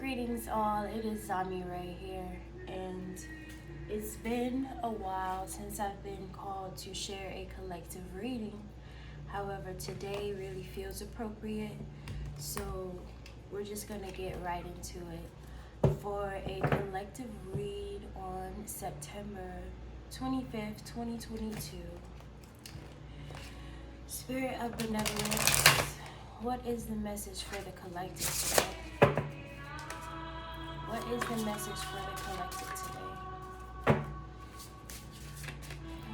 Greetings all, it is Zami'Ra here, and it's been a while since I've been called to share a collective reading. However, today really feels appropriate, so we're just gonna get right into it. For a collective read on September 25th, 2022, Spirit of Benevolence, what is the message for the collective today? What is the message for the collective today?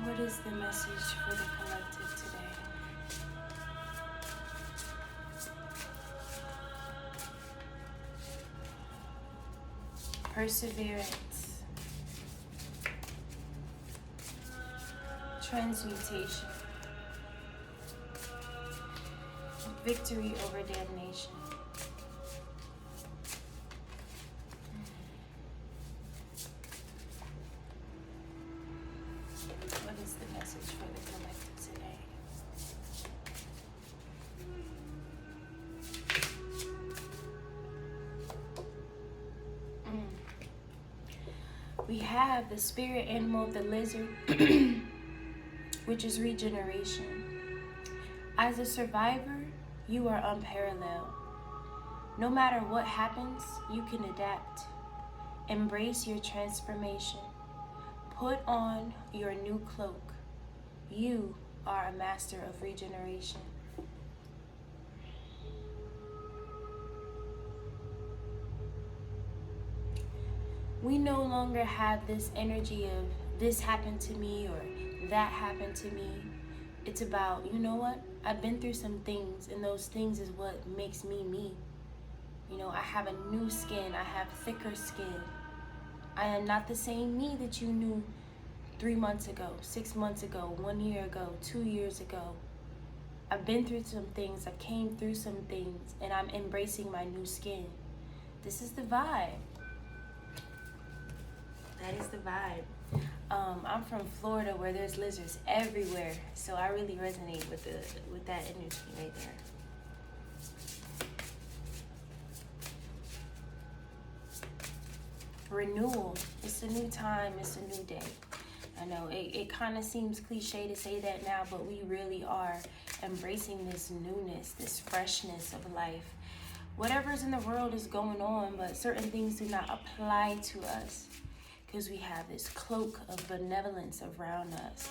What is the message for the collective today? Perseverance, transmutation, victory over damnation. What is the message for the collective today? We have the spirit animal of the lizard, which is regeneration. As a survivor, you are unparalleled. No matter what happens, you can adapt. Embrace your transformation. Put on your new cloak. You are a master of regeneration. We no longer have this energy of this happened to me or that happened to me. It's about, you know what? I've been through some things, and those things is what makes me me. You know, I have a new skin. I have thicker skin. I am not the same me that you knew 3 months ago, 6 months ago, 1 year ago, 2 years ago. I've been through some things. I came through some things, and I'm embracing my new skin. This is the vibe. That is the vibe. I'm from Florida, where there's lizards everywhere, so I really resonate with that energy right there. Renewal. It's a new time. It's a new day. I know it kind of seems cliche to say that now, but we really are embracing this newness, this freshness of life. Whatever's in the world is going on, but certain things do not apply to us, because we have this cloak of benevolence around us.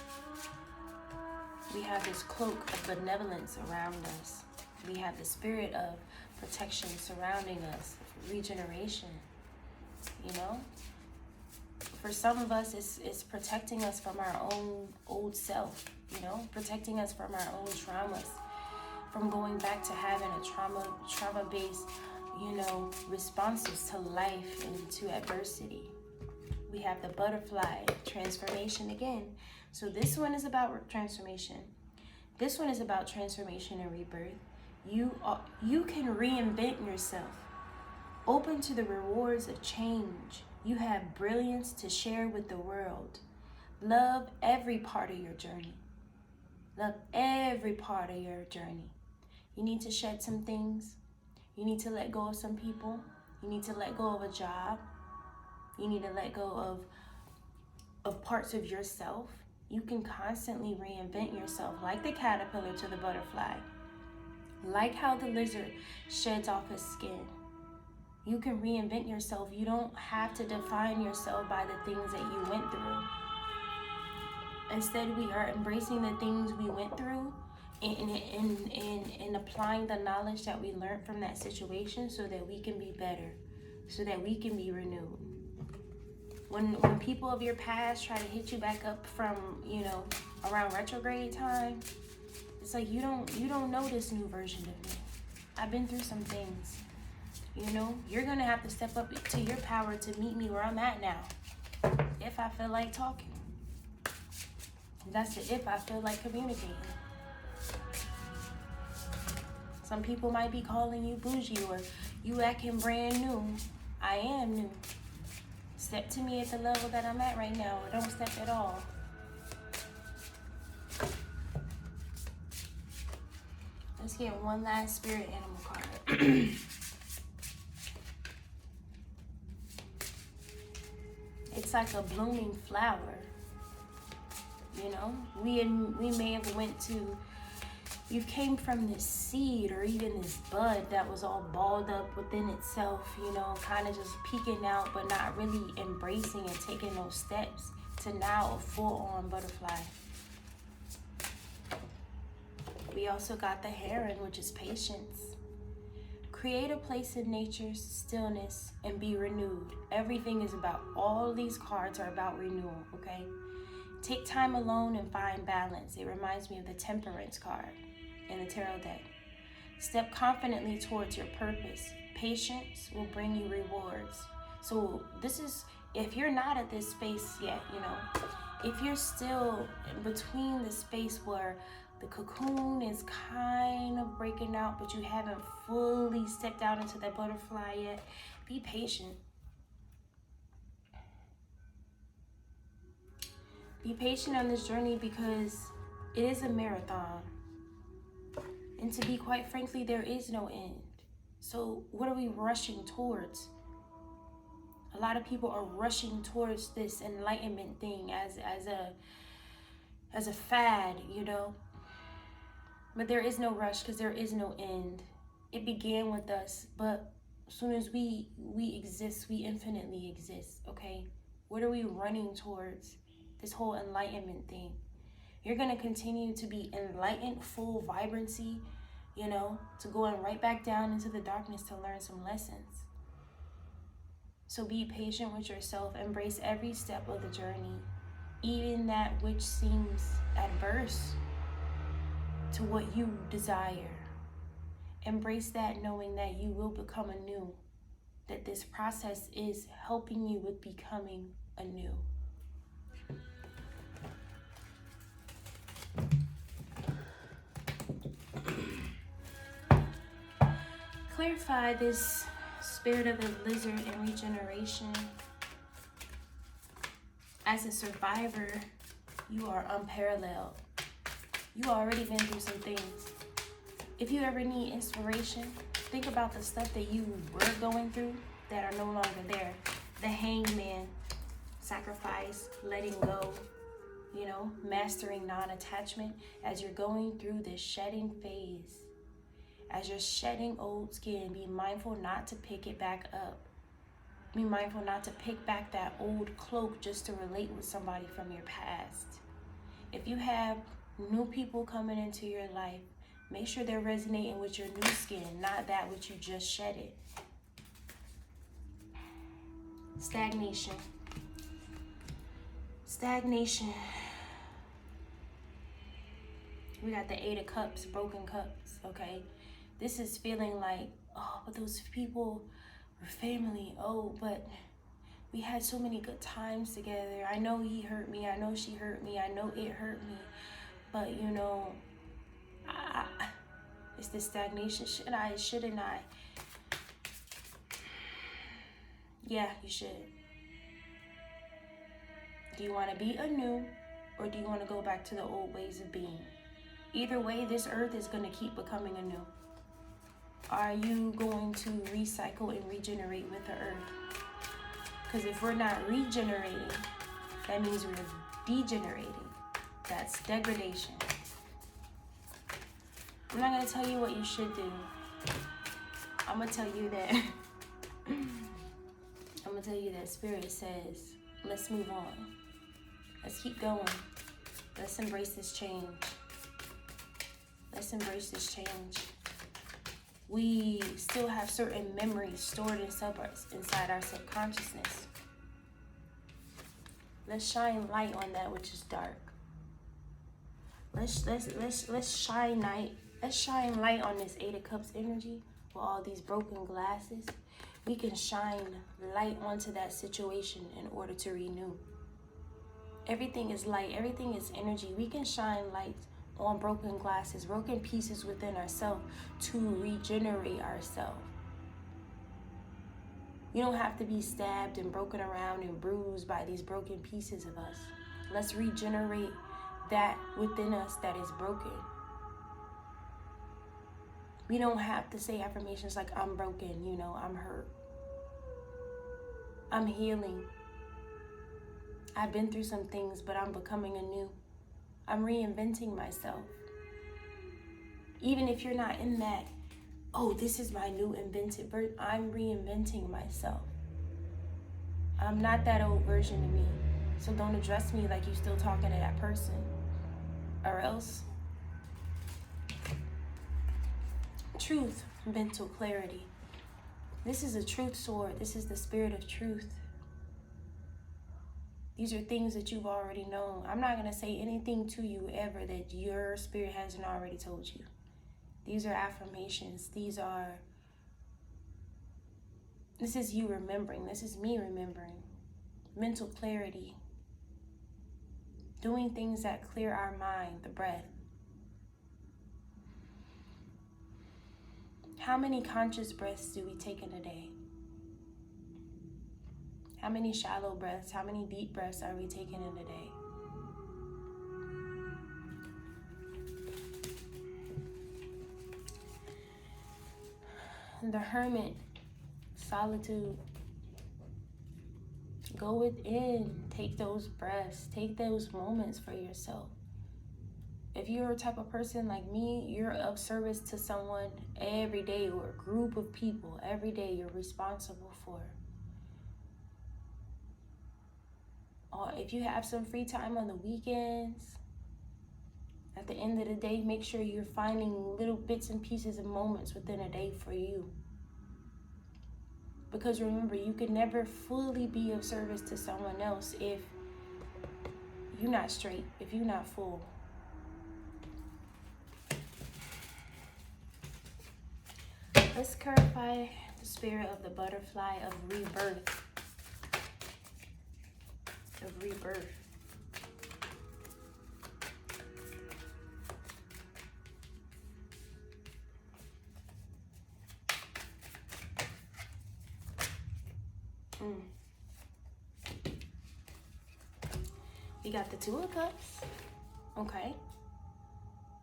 We have this cloak of benevolence around us. We have the spirit of protection surrounding us, regeneration, you know? For some of us, it's protecting us from our own old self, you know? Protecting us from our own traumas, from going back to having a trauma-based, you know, responses to life and to adversity. We have the butterfly transformation again. So this one is about transformation. This one is about transformation and rebirth. You can reinvent yourself. Open to the rewards of change. You have brilliance to share with the world. Love every part of your journey. Love every part of your journey. You need to shed some things. You need to let go of some people. You need to let go of a job. You need to let go of parts of yourself. You can constantly reinvent yourself, like the caterpillar to the butterfly. Like how the lizard sheds off his skin. You can reinvent yourself. You don't have to define yourself by the things that you went through. Instead, we are embracing the things we went through and applying the knowledge that we learned from that situation so that we can be better, so that we can be renewed. When people of your past try to hit you back up from, you know, around retrograde time, it's like you don't know this new version of me. I've been through some things. You know, you're gonna have to step up to your power to meet me where I'm at now. If I feel like talking. That's the if I feel like communicating. Some people might be calling you bougie or you acting brand new. I am new. Step to me at the level that I'm at right now, or don't step at all. Let's get one last spirit animal card. it's like a blooming flower. You know, we may have you came from this seed or even this bud that was all balled up within itself, you know, kind of just peeking out, but not really embracing and taking those steps to now a full-on butterfly. We also got the heron, which is patience. Create a place in nature's stillness and be renewed. Everything is about, all these cards are about renewal, okay? Take time alone and find balance. It reminds me of the temperance card in the tarot deck. Step confidently towards your purpose. Patience will bring you rewards. So this is, if you're not at this space yet, you know, if you're still in between the space where the cocoon is kind of breaking out, but you haven't fully stepped out into that butterfly yet, be patient. Be patient on this journey because it is a marathon. And to be quite frankly, there is no end. So what are we rushing towards? A lot of people are rushing towards this enlightenment thing as a fad, you know. But there is no rush because there is no end. It began with us, but as soon as we exist, we infinitely exist, okay? What are we running towards? This whole enlightenment thing. You're going to continue to be enlightened, full vibrancy, you know, to going right back down into the darkness to learn some lessons. So be patient with yourself. Embrace every step of the journey, even that which seems adverse to what you desire. Embrace that, knowing that you will become anew, that this process is helping you with becoming anew. Clarify this spirit of the lizard and regeneration. As a survivor, you are unparalleled. You already been through some things. If you ever need inspiration, think about the stuff that you were going through that are no longer there. The hangman, sacrifice, letting go, you know, mastering non-attachment. As you're going through this shedding phase, as you're shedding old skin, be mindful not to pick it back up. Be mindful not to pick back that old cloak just to relate with somebody from your past. If you have new people coming into your life, make sure they're resonating with your new skin, not that which you just shedded. Stagnation. Stagnation. We got the 8 of Cups, broken cups, okay? This is feeling like, oh, but those people were family. Oh, but we had so many good times together. I know he hurt me. I know she hurt me. I know it hurt me. But, you know, it's this stagnation. Shouldn't I? Yeah, you should. Do you want to be anew, or do you want to go back to the old ways of being? Either way, this earth is going to keep becoming anew. Are you going to recycle and regenerate with the earth? Because if we're not regenerating, that means we're degenerating. That's degradation. I'm not going to tell you what you should do. I'm going to tell you that Spirit says, let's move on. Let's keep going. Let's embrace this change. Let's embrace this change. We still have certain memories stored inside our subconsciousness. Let's shine light on that which is dark. Let's shine light. Let's shine light on this 8 of Cups energy with all these broken glasses. We can shine light onto that situation in order to renew. Everything is light. Everything is energy. We can shine light on broken glasses, broken pieces within ourselves to regenerate ourselves. You don't have to be stabbed and broken around and bruised by these broken pieces of us. Let's regenerate that within us that is broken. We don't have to say affirmations like, I'm broken, you know, I'm hurt, I'm healing. I've been through some things, but I'm becoming anew. I'm reinventing myself. Even if you're not in that, oh, this is my new invented version, I'm reinventing myself. I'm not that old version of me. So don't address me like you're still talking to that person. Or else. Truth, mental clarity. This is a truth sword. This is the spirit of truth. These are things that you've already known. I'm not going to say anything to you ever that your spirit hasn't already told you. These are affirmations. This is you remembering. This is me remembering. Mental clarity. Doing things that clear our mind, the breath. How many conscious breaths do we take in a day? How many shallow breaths, how many deep breaths are we taking in a day? The hermit, solitude. Go within, take those breaths, take those moments for yourself. If you're a type of person like me, you're of service to someone every day or a group of people every day you're responsible for. Or if you have some free time on the weekends, at the end of the day, make sure you're finding little bits and pieces of moments within a day for you. Because remember, you can never fully be of service to someone else if you're not straight, if you're not full. Let's clarify the spirit of the butterfly of rebirth. Of rebirth. We got the Two of Cups. Okay.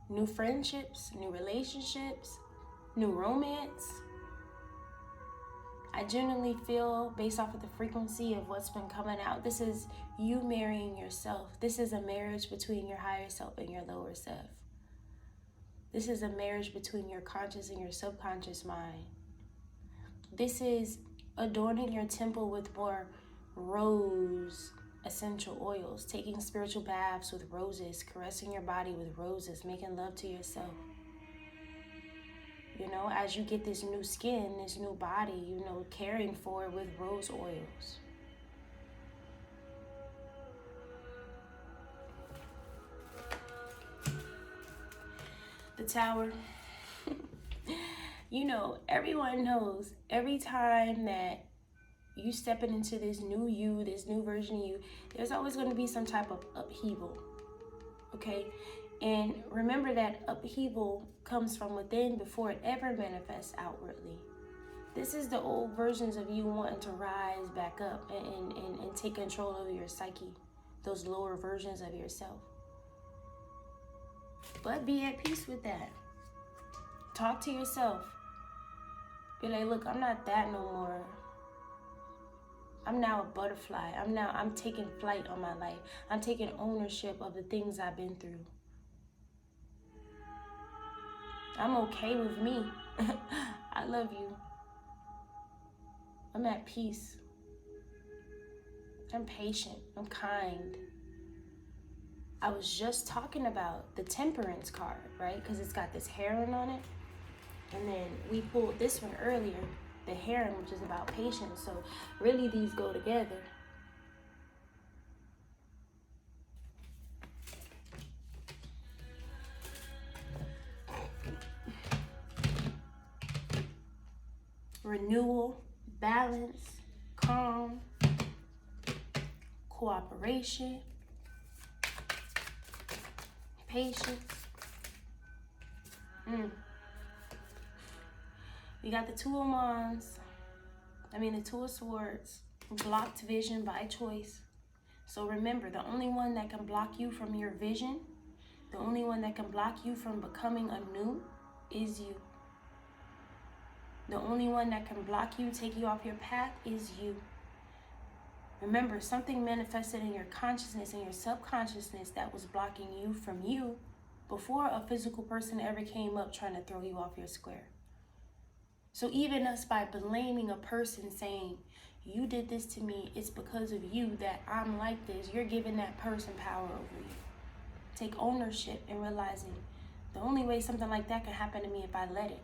New friendships, new relationships, new romance. I generally feel, based off of the frequency of what's been coming out, this is you marrying yourself. This is a marriage between your higher self and your lower self. This is a marriage between your conscious and your subconscious mind. This is adorning your temple with more rose essential oils, taking spiritual baths with roses, caressing your body with roses, making love to yourself. You know, as you get this new skin, this new body, you know, caring for it with rose oils. The Tower. You know, everyone knows every time that you stepping into this new you, this new version of you, there's always going to be some type of upheaval. Okay? And remember that upheaval comes from within before it ever manifests outwardly. This is the old versions of you wanting to rise back up and take control over your psyche, those lower versions of yourself. But be at peace with that. Talk to yourself. Be like, look, I'm not that no more. I'm now a butterfly. I'm taking flight on my life. I'm taking ownership of the things I've been through. I'm okay with me. I love you. I'm at peace. I'm patient. I'm kind. I was just talking about the Temperance card, right? Because it's got this heron on it. And then we pulled this one earlier, the heron, which is about patience. So really these go together. Renewal, balance, calm, cooperation, patience. We got the Two of Wands. The Two of Swords. Blocked vision by choice. So remember, the only one that can block you from your vision, the only one that can block you from becoming anew is you. The only one that can block you, take you off your path is you. Remember, something manifested in your consciousness and your subconsciousness that was blocking you from you before a physical person ever came up trying to throw you off your square. So even us, by blaming a person, saying, you did this to me, it's because of you that I'm like this, you're giving that person power over you. Take ownership and realizing the only way something like that can happen to me if I let it.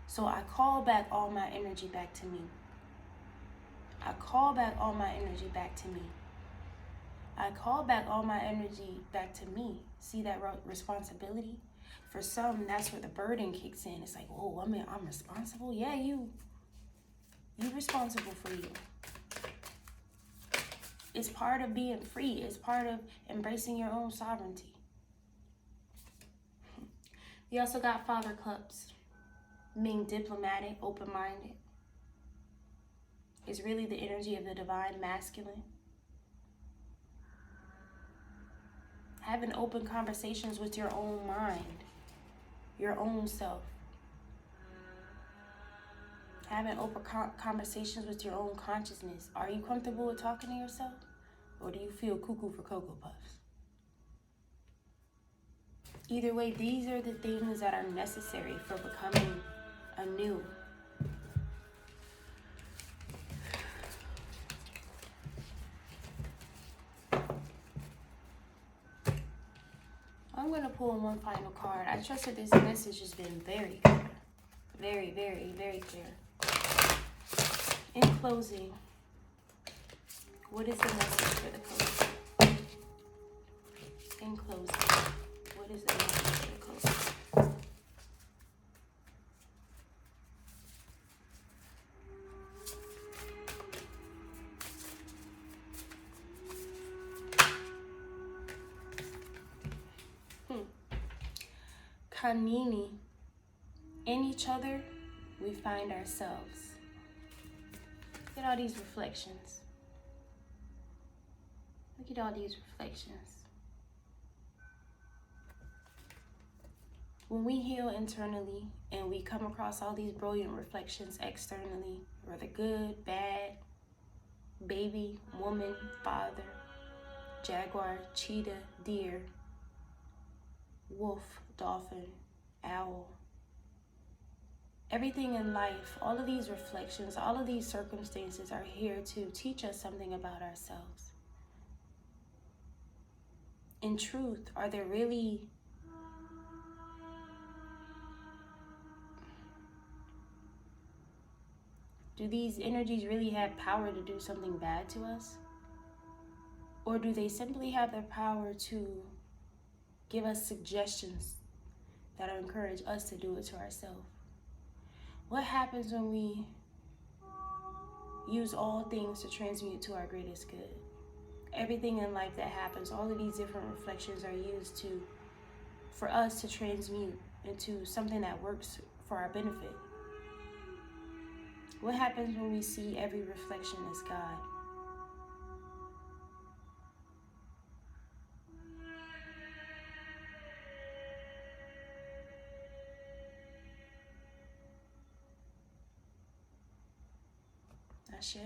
So I call back all my energy back to me. I call back all my energy back to me. I call back all my energy back to me. See that responsibility? For some, that's where the burden kicks in. It's like, oh, I'm responsible? Yeah, you're responsible for you. It's part of being free. It's part of embracing your own sovereignty. We also got Father Cups. Being diplomatic, open-minded. It's really the energy of the divine masculine. Having open conversations with your own mind, your own self. Having open conversations with your own consciousness. Are you comfortable with talking to yourself? Or do you feel cuckoo for Cocoa Puffs? Either way, these are the things that are necessary for becoming anew. I'm going to pull one final card. I trust that this message has been very clear. Very, very, very clear. In closing, what is the message for the collective? In closing, what is the message for the collective? Kanini, in each other, we find ourselves. Look at all these reflections. Look at all these reflections. When we heal internally and we come across all these brilliant reflections externally, whether good, bad, baby, woman, father, jaguar, cheetah, deer, wolf, dolphin, owl. Everything in life, all of these reflections, all of these circumstances are here to teach us something about ourselves. In truth, are there really do these energies really have power to do something bad to us? Or do they simply have the power to give us suggestions that'll encourage us to do it to ourselves? What happens when we use all things to transmute to our greatest good? Everything in life that happens, all of these different reflections are used for us to transmute into something that works for our benefit. What happens when we see every reflection as God? Ashe.